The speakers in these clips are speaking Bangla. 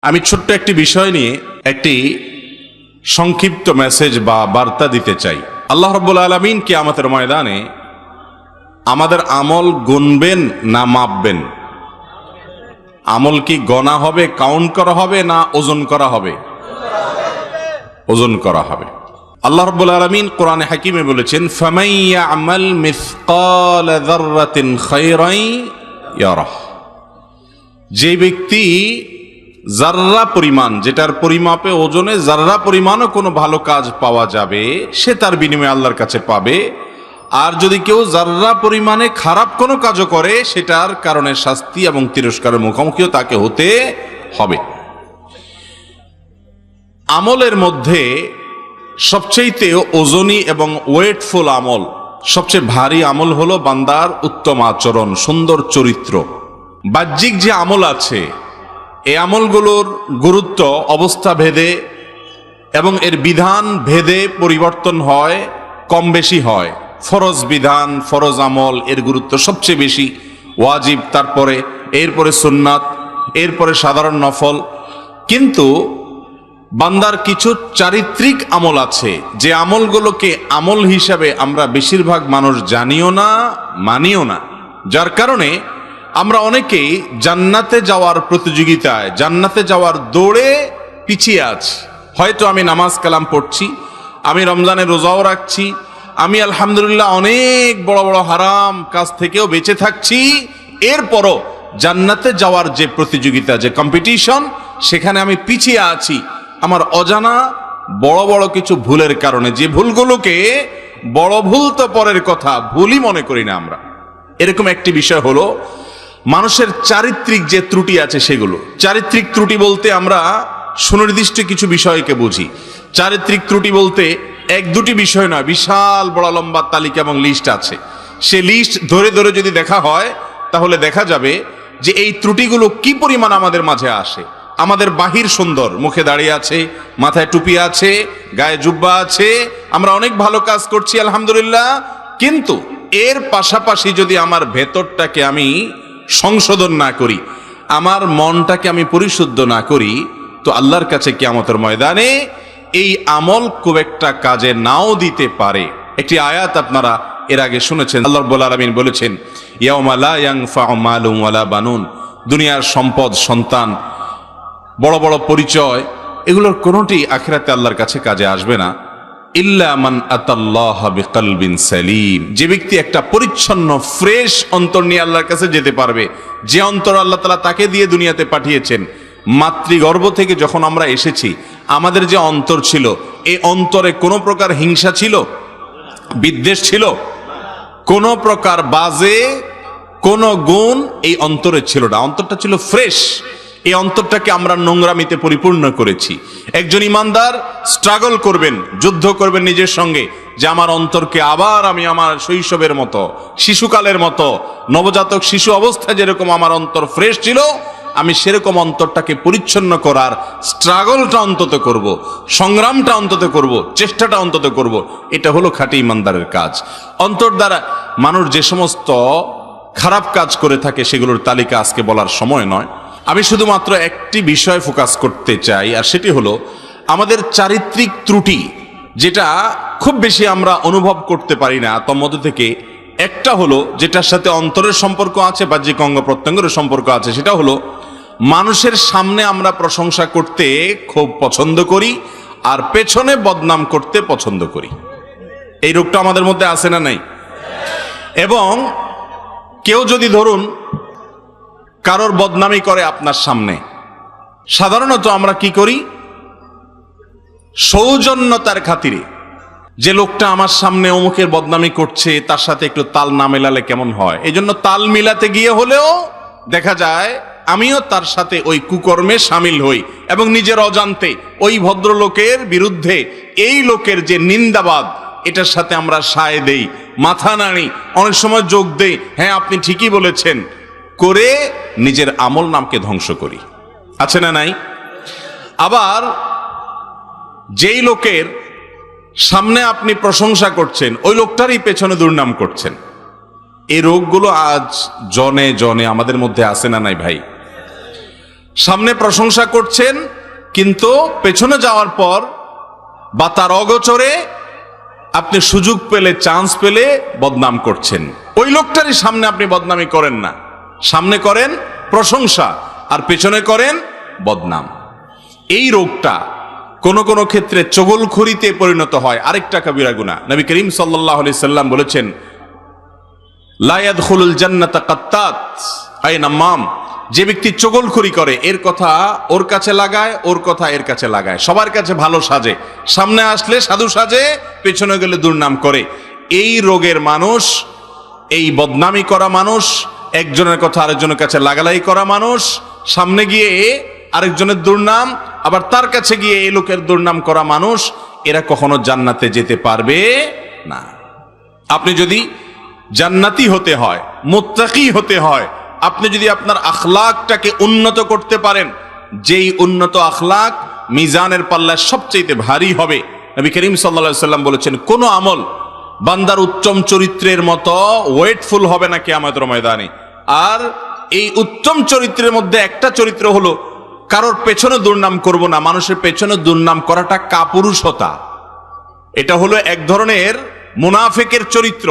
আমি ছোট্ট একটি বিষয় নিয়ে একটি সংক্ষিপ্ত মেসেজ বা বার্তা দিতে চাই। আল্লাহ রাব্বুল আলামিন কিয়ামতের ময়দানে আমাদের আমল গুনবেন না মাপবেন? আমল কি গণা হবে, কাউন্ট করা হবে, না ওজন করা হবে? ওজন করা হবে। আল্লাহ রাব্বুল আলামিন কোরআনে হাকিমে বলেছেন, ফামান ইয়ামাল মিসকাল যাররাতিন খায়রান ইয়ারাহ। যে ব্যক্তি জাররা পরিমাণ, যেটার পরিমাপে ওজনে জাররা পরিমাণও কোনো ভালো কাজ পাওয়া যাবে, সে তার বিনিময়ে আল্লাহর কাছে পাবে। আর যদি কেউ জাররা পরিমাণে খারাপ কোনো কাজও করে, সেটার কারণে শাস্তি এবং তিরস্কারের মুখোমুখিও তাকে হতে হবে। আমলের মধ্যে সবচেয়ে ওজনী এবং ওয়েটফুল আমল, সবচেয়ে ভারী আমল হলো বান্দার উত্তম আচরণ, সুন্দর চরিত্র। বাহ্যিক যে আমল আছে, এই আমলগুলোর গুরুত্ব অবস্থা ভেদে এবং এর বিধান ভেদে পরিবর্তন হয়, কম বেশি হয়। ফরজ বিধান, ফরজ আমল এর গুরুত্ব সবচেয়ে বেশি, ওয়াজিব, তারপরে এরপরে সুন্নাত, এরপরে সাধারণ নফল। কিন্তু বান্দার কিছু চারিত্রিক আমল আছে, যে আমলগুলোকে আমল হিসাবে আমরা বেশিরভাগ মানুষ জানিও না, মানিও না, যার কারণে আমরা অনেকেই জান্নাতে যাওয়ার প্রতিযোগিতায়, জান্নাতে যাওয়ার দৌড়ে পিছিয়ে আছি। হয়তো আমি নামাজ কালাম পড়ছি, আমি রমজানে রোজাও রাখছি, আমি আলহামদুলিল্লাহ অনেক বড় বড় হারাম কাজ থেকেও বেঁচে থাকছি, এরপরও জান্নাতে যাওয়ার যে প্রতিযোগিতা, যে কম্পিটিশন, সেখানে আমি পিছিয়ে আছি আমার অজানা বড় বড় কিছু ভুলের কারণে। যে ভুলগুলোকে বড় ভুল তো পরের কথা, ভুলই মনে করি না আমরা। এরকম একটি বিষয় হলো মানুষের চারিত্রিক যে ত্রুটি আছে সেগুলো। চারিত্রিক ত্রুটি বলতে আমরা সুনির্দিষ্ট কিছু বিষয়কে বুঝি। চারিত্রিক ত্রুটি বলতে এক দুটি বিষয় নয়, বিশাল বড় লম্বা তালিকা এবং লিস্ট আছে। সে লিস্ট ধরে ধরে যদি দেখা হয়, তাহলে দেখা যাবে যে এই ত্রুটিগুলো কি পরিমাণ আমাদের মাঝে আসে। আমাদের বাহির সুন্দর, মুখে দাঁড়িয়ে আছে, মাথায় টুপি আছে, গায়ে জুব্বা আছে, আমরা অনেক ভালো কাজ করছি আলহামদুলিল্লাহ, কিন্তু এর পাশাপাশি যদি আমার ভেতরটাকে আমি সংশোধন না করি, আমার মনটাকে আমি পরিশুদ্ধ না করি, তো আল্লাহর কাছে কিয়ামতের ময়দানে এই আমল খুব একটা কাজে নাও দিতে পারে। একটি আয়াত আপনারা এর আগে শুনেছেন, আল্লাহ রাব্বুল আলামিন বলেছেন, ইয়াউমা লা ইয়ানফাউ মালুন ওয়ালা বানুন। দুনিয়ার সম্পদ, সন্তান, বড় বড় পরিচয়, এগুলোর কোনোটি আখিরাতে আল্লাহর কাছে কাজে আসবে না। ইল্লা মান আতাল্লাহা বিকলবিন সালিম। যে ব্যক্তি একটা পরিচ্ছন্ন ফ্রেশ অন্তর নিয়ে আল্লাহর কাছে যেতে পারবে, যে অন্তর আল্লাহ তাআলা তাকে দিয়ে দুনিয়াতে পাঠিয়েছেন। মাতৃগর্ভ থেকে যখন আমরা এসেছি, আমাদের যে অন্তর ছিল, এই অন্তরে কোনো প্রকার হিংসা ছিল, বিদ্বেষ ছিল, কোনো প্রকার বাজে কোনো গুণ এই অন্তরে ছিল না। অন্তরটা ছিল ফ্রেশ। এই অন্তরটাকে আমরা নোংরামিতে পরিপূর্ণ করেছি। একজন ইমানদার স্ট্রাগল করবেন, যুদ্ধ করবেন নিজের সঙ্গে, যে আমার অন্তরকে আবার আমি আমার শৈশবের মতো, শিশুকালের মতো, নবজাতক শিশু অবস্থায় যেরকম আমার অন্তর ফ্রেশ ছিল, আমি সেরকম অন্তরটাকে পরিচ্ছন্ন করার স্ট্রাগলটা অন্তত করব, সংগ্রামটা অন্তত করব, চেষ্টাটা অন্তত করব। এটা হলো খাঁটি ইমানদারের কাজ। অন্তর দ্বারা মানুষ যে সমস্ত খারাপ কাজ করে থাকে, সেগুলোর তালিকা আজকে বলার সময় নয়। আমি শুধুমাত্র একটি বিষয় ফোকাস করতে চাই, আর সেটি হলো আমাদের চারিত্রিক ত্রুটি, যেটা খুব বেশি আমরা অনুভব করতে পারি না। তার মধ্যে থেকে একটা হলো, যেটার সাথে অন্তরের সম্পর্ক আছে, বাহ্যিক অঙ্গ প্রত্যঙ্গের সম্পর্ক আছে, সেটা হলো মানুষের সামনে আমরা প্রশংসা করতে খুব পছন্দ করি, আর পেছনে বদনাম করতে পছন্দ করি। এই রোগটা আমাদের মধ্যে আছে না নাই? এবং কেউ যদি ধরুন কারোর বদনামি করে আপনার সামনে, সাধারণত আমরা কি করি? সৌজন্যতার খাতিরে, যে লোকটা আমার সামনে অমুকের বদনামি করছে, তার সাথে একটু তাল না মেলালে কেমন হয়, এই জন্য তাল মিলাতে গিয়ে হলেও দেখা যায় আমিও তার সাথে ওই কুকর্মে সামিল হই, এবং নিজের অজান্তে ওই ভদ্রলোকের বিরুদ্ধে এই লোকের যে নিন্দাবাদ, এটার সাথে আমরা সায় দেই, মাথা নাড়ি, অনেক সময় যোগ দেই, হ্যাঁ আপনি ঠিকই বলেছেন, করে নিজের আমল নামকে ধ্বংস করি। আছে না নাই? আবার যেই লোকের সামনে আপনি প্রশংসা করছেন, ওই লোকটারই পেছনে দুর্নাম করছেন। এই রোগগুলো আজ জনে জনে আমাদের মধ্যে আছে না নাই ভাই? সামনে প্রশংসা করছেন, কিন্তু পেছনে যাওয়ার পর বা তার অগোচরে আপনি সুযোগ পেলে, চান্স পেলে বদনাম করছেন। ওই লোকটারই সামনে আপনি বদনামি করেন না, সামনে করেন প্রশংসা আর পেছনে করেন বদনাম। এই রোগটা কোনো কোনো ক্ষেত্রে চগলখড়িতে পরিণত হয়, আরেকটা কবিরা গুনাহ। নবী করিম সাল্লাল্লাহু আলাইহি সাল্লাম বলেছেন, লা ইয়াদখুলুল জান্নাতা কাত্তাত, আই নাম্মাম। যে ব্যক্তি চগলখড়ি করে, এর কথা ওর কাছে লাগায়, ওর কথা এর কাছে লাগায়, সবার কাছে ভালো সাজে, সামনে আসলে সাধু সাজে, পেছনে গেলে দুর্নাম করে। এই রোগের মানুষ, এই বদনামি করা মানুষ, একজনের কথা আরেকজনের কাছে লাগালাই করা মানুষ, সামনে গিয়ে আরেকজনের দুর্নাম, আবার তার কাছে গিয়ে এই লোকের দুর্নাম করা মানুষ, এরা কখনো জান্নাতে যেতে পারবে না। আপনি যদি জান্নাতি হতে হয়, মুত্তাকি হতে হয়, আপনি যদি আপনার আখলাকটাকে উন্নত করতে পারেন, যেই উন্নত আখলাক মিজানের পাল্লায় সবচেয়ে ভারী হবে। নবী করিম সাল্লাল্লাহু আলাইহি সাল্লাম বলেছেন, কোন আমল বান্দার উত্তম চরিত্রের মতো ওয়েটফুল হবে না কিয়ামতের ময়দানে। আর এই উত্তম চরিত্রের মধ্যে একটা চরিত্র হলো, কারোর পেছনে দুর্নাম করব না। মানুষের পেছনে দুর্নাম করাটা কাপুরুষতা, এটা হলো এক ধরনের মুনাফিকের চরিত্র,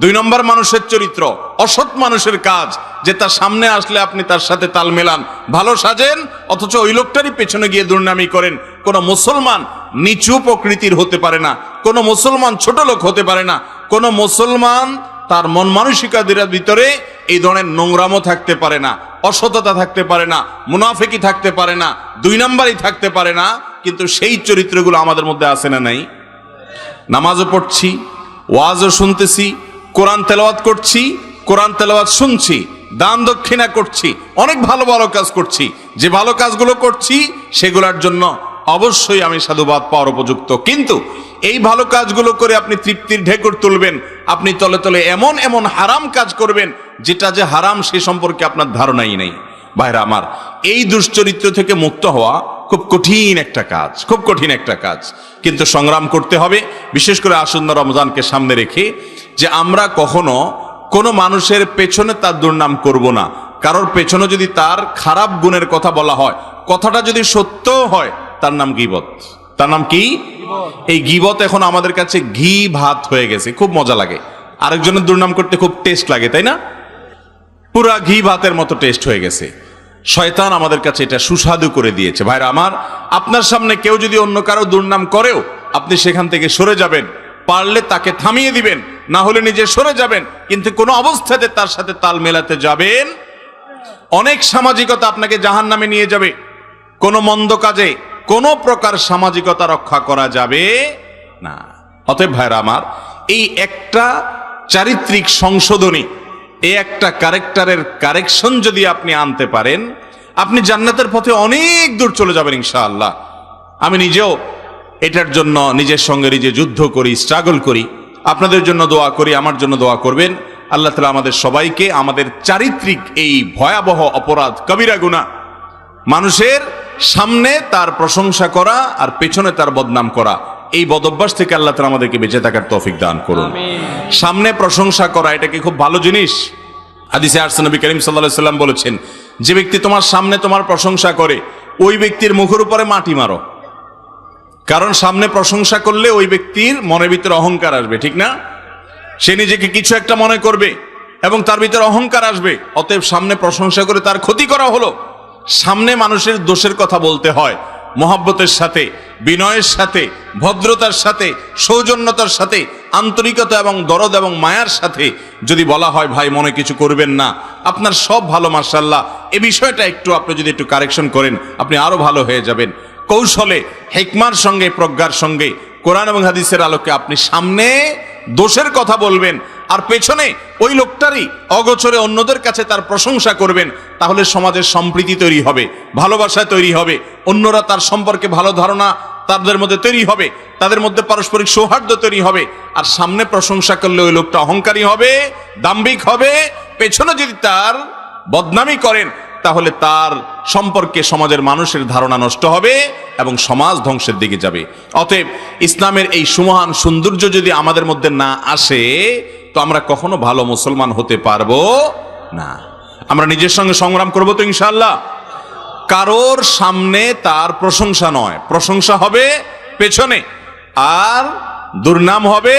2 নম্বর মানুষের চরিত্র, অসৎ মানুষের কাজ, যে তার সামনে আসলে আপনি তার সাথে তাল মেলান, ভালো সাজেন, অথচ ওই লোকটারই পেছনে গিয়ে দুর্নামি করেন। কোন মুসলমান নিচু প্রকৃতির হতে পারে না, কোন মুসলমান ছোট লোক হতে পারে না, কোন মুসলমান তার মন মানসিকতার ভিতরে এই ধরনের নোংরামও থাকতে পারে না, অসততা থাকতে পারে না, মুনাফিকি থাকতে পারে না, 2 নম্বরই থাকতে পারে না। কিন্তু সেই চরিত্রগুলো আমাদের মধ্যে আছে না নাই? নামাজও পড়ছি, ওয়াজও শুনতেছি, কোরআন তেলাওয়াত করছি, কোরআন তেলাওয়াত শুনছি, দান দক্ষিণা করছি, অনেক ভালো ভালো কাজ করছি। যে ভালো কাজগুলো করছি সেগুলোর জন্য অবশ্যই আমি সাধুবাদ পাওয়ার উপযুক্ত। কিন্তু এই ভালো কাজগুলো করে আপনি তৃপ্তির ঢেকুর তুলবেন, আপনি তলে তলে এমন এমন হারাম কাজ করবেন, যেটা যে হারাম সে সম্পর্কে আপনার ধারণাই নেই। ভাইরা আমার, এই দুশ্চরিত্র থেকে মুক্ত হওয়া খুব কঠিন একটা কাজ, খুব কঠিন একটা কাজ, কিন্তু সংগ্রাম করতে হবে। বিশেষ করে আসন্ন রমজানকে সামনে রেখে, যে আমরা কখনো কোনো মানুষের পেছনে তার দুর্নাম করব না। কারোর পেছনে যদি তার খারাপ গুণের কথা বলা হয়, কথাটা যদি সত্য হয়, তার নাম গীবত। তার নাম কি? এই গীবত এখন আমাদের কাছে ঘি ভাত হয়ে গেছে, খুব মজা লাগে। আরেকজনের দুর্নাম করতে খুব টেস্ট লাগে, তাই না? পুরা ঘি ভাতের মতো টেস্ট হয়ে গেছে। শয়তান আমাদের কাছে এটা সুস্বাদু করে দিয়েছে। ভাইরা আমার, আপনার সামনে কেউ যদি অন্য কারো দুর্নাম করেও, আপনি সেখান থেকে সরে যাবেন, পারলে তাকে থামিয়ে দিবেন, না হলে নিজে সরে যাবেন, কিন্তু কোনো অবস্থাতে তার সাথে তাল মেলাতে যাবেন। অনেক সামাজিকতা আপনাকে জাহান্নামে নিয়ে যাবে। কোনো মন্দ কাজে কোনো প্রকার সামাজিকতা রক্ষা করা যাবে না। অতএব ভাইরা আমার, এই একটা চারিত্রিক সংশোধনী, এই একটা ক্যারেক্টারের কারেকশন যদি আপনি আনতে পারেন, আপনি জান্নাতের পথে অনেক দূর চলে যাবেন ইনশাআল্লাহ। আমি নিজেও এটার জন্য নিজের সঙ্গে নিজে যুদ্ধ করি, স্ট্রাগল করি। আপনাদের জন্য দোয়া করি, আমার জন্য দোয়া করবেন। আল্লাহ তাআলা আমাদের সবাইকে আমাদের চারিত্রিক এই ভয়াবহ অপরাধ, কবিরা গুনাহ, মানুষের সামনে তার প্রশংসা করা আর পেছনে তার বদনাম করা, এই বদঅভ্যাস থেকে আল্লাহ তাআলা আমাদেরকে বেঁচে থাকার তৌফিক দান করুন। সামনে প্রশংসা করা, এটা কি খুব ভালো জিনিস? হাদিসে আসছে, নবী করিম সাল্লাল্লাহু আলাইহি সাল্লাম বলেছেন, যে ব্যক্তি তোমার সামনে তোমার প্রশংসা করে, ওই ব্যক্তির মুখের উপরে মাটি মারো। কারণ সামনে প্রশংসা করলে ওই ব্যক্তির মনের ভিতরে অহংকার আসবে, ঠিক না? সে নিজেকে কিছু একটা মনে করবে এবং তার ভিতরে অহংকার আসবে। অতএব সামনে প্রশংসা করে তার ক্ষতি করা হলো। সামনে মানুষের দোষের কথা বলতে হয় মহব্বতের সাথে, বিনয়ের সাথে, ভদ্রতার সাথে, সৌজন্যতার সাথে, আন্তরিকতা এবং দরদ এবং মায়ার সাথে যদি বলা হয়, ভাই মনে কিছু করবেন না, আপনার সব ভালো, মাশাআল্লাহ, এই বিষয়টা একটু আপনি যদি একটু কারেকশন করেন, আপনি আরো ভালো হয়ে যাবেন। কৌশলে, হিকমার সঙ্গে, প্রজ্ঞার সঙ্গে, কোরআন এবং হাদিসের আলোকে আপনি সামনে দোষের কথা বলবেন আর পেছনে ওই লোকটারই অগোচরে অন্যদের কাছে তার প্রশংসা করবেন। তাহলে সমাজের সম্প্রীতি তৈরি হবে, ভালোবাসা তৈরি হবে, অন্যরা তার সম্পর্কে ভালো ধারণা তাদের মধ্যে তৈরি হবে, তাদের মধ্যে পারস্পরিক সৌহার্দ্য তৈরি হবে। আর সামনে প্রশংসা করলে ওই লোকটা অহংকারী হবে, দাম্ভিক হবে। পেছনে যদি তার বদনামি করেন, তাহলে তার সম্পর্কে সমাজের মানুষের ধারণা নষ্ট হবে এবং সমাজ ধ্বংসের দিকে যাবে। অতএব ইসলামের এই সুমহান সৌন্দর্য যদি আমাদের মধ্যে না আসে, তো আমরা কখনো ভালো মুসলমান হতে পারবো না। আমরা নিজের সঙ্গে সংগ্রাম করবো তো ইনশাআল্লাহ। কারোর সামনে তার প্রশংসা নয়, প্রশংসা হবে পেছনে, আর দুর্নাম হবে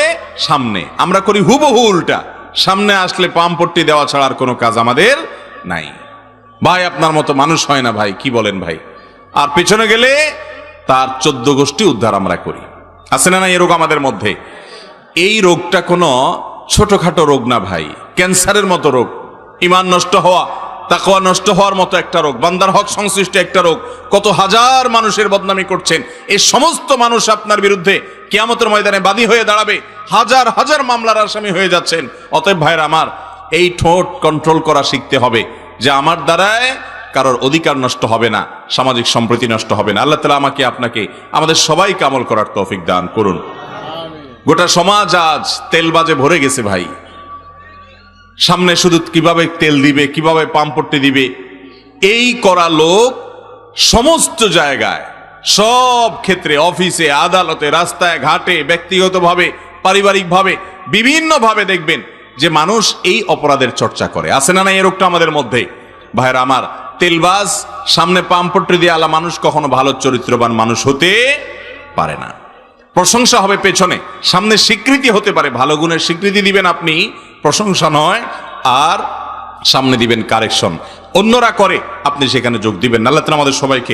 সামনে। আমরা করি হুবহু উল্টা, সামনে আসলে পামপট্টি দেওয়া ছাড়া আর কোনো কাজ আমাদের নাই। ভাই আপনার মতো মানুষ হয় না ভাই, কি বলেন ভাই? আর পেছনে গেলে তার 14 গোষ্ঠী উদ্ধার আমরা করি। আছে না না এই রোগ আমাদের মধ্যে? এই রোগটা কোনো ছোটখাটো রোগ না ভাই, ক্যান্সারের মতো রোগ, ঈমান নষ্ট হওয়া, তাকওয়া নষ্ট হওয়ার মতো একটা রোগ, বান্দার হক সংশ্লিষ্ট একটা রোগ। কত হাজার মানুষের বদনামি করছেন, এই সমস্ত মানুষ আপনার বিরুদ্ধে কিয়ামতের ময়দানে বাদী হয়ে দাঁড়াবে, হাজার হাজার মামলার আসামি হয়ে যাচ্ছেন। অতএব ভাইরা আমার, এই ঠোঁট কন্ট্রোল করা শিখতে হবে, যে আমার দ্বারায় কারোর অধিকার নষ্ট হবে না, সামাজিক সম্প্রীতি নষ্ট হবে না। আল্লাহ তাআলা আমাকে আপনাকে আমাদের সবাইকে আমল করার তৌফিক দান করুন। গোটা সমাজ আজ তেলবাজে ভরে গেছে ভাই, সামনে শুধু কিভাবে তেল দিবে, কিভাবে পাম্পট্টি দিবে, এই করা লোক সমস্ত জায়গায়, সব ক্ষেত্রে, অফিসে, আদালতে, রাস্তায় ঘাটে, ব্যক্তিগতভাবে, পারিবারিকভাবে, বিভিন্নভাবে দেখবেন যে মানুষ এই অপরাধের চর্চা করে। আছে না না এই রোগটা আমাদের মধ্যে? ভাইরা আমার, তেলবাজ সামনে পাম্পট্টি দিয়ে আলা মানুষ কখনো ভালো চরিত্রবান মানুষ হতে পারে না। প্রশংসা হবে পেছনে, সামনে স্বীকৃতি হতে পারে, ভালো গুণের স্বীকৃতি দিবেন আপনি, প্রশংসা নয়, আর সামনে দিবেন কারেকশন। অন্যরা করে, আপনি সেখানে যোগ দিবেন। আল্লাহ তাআলা আমাদের সবাইকে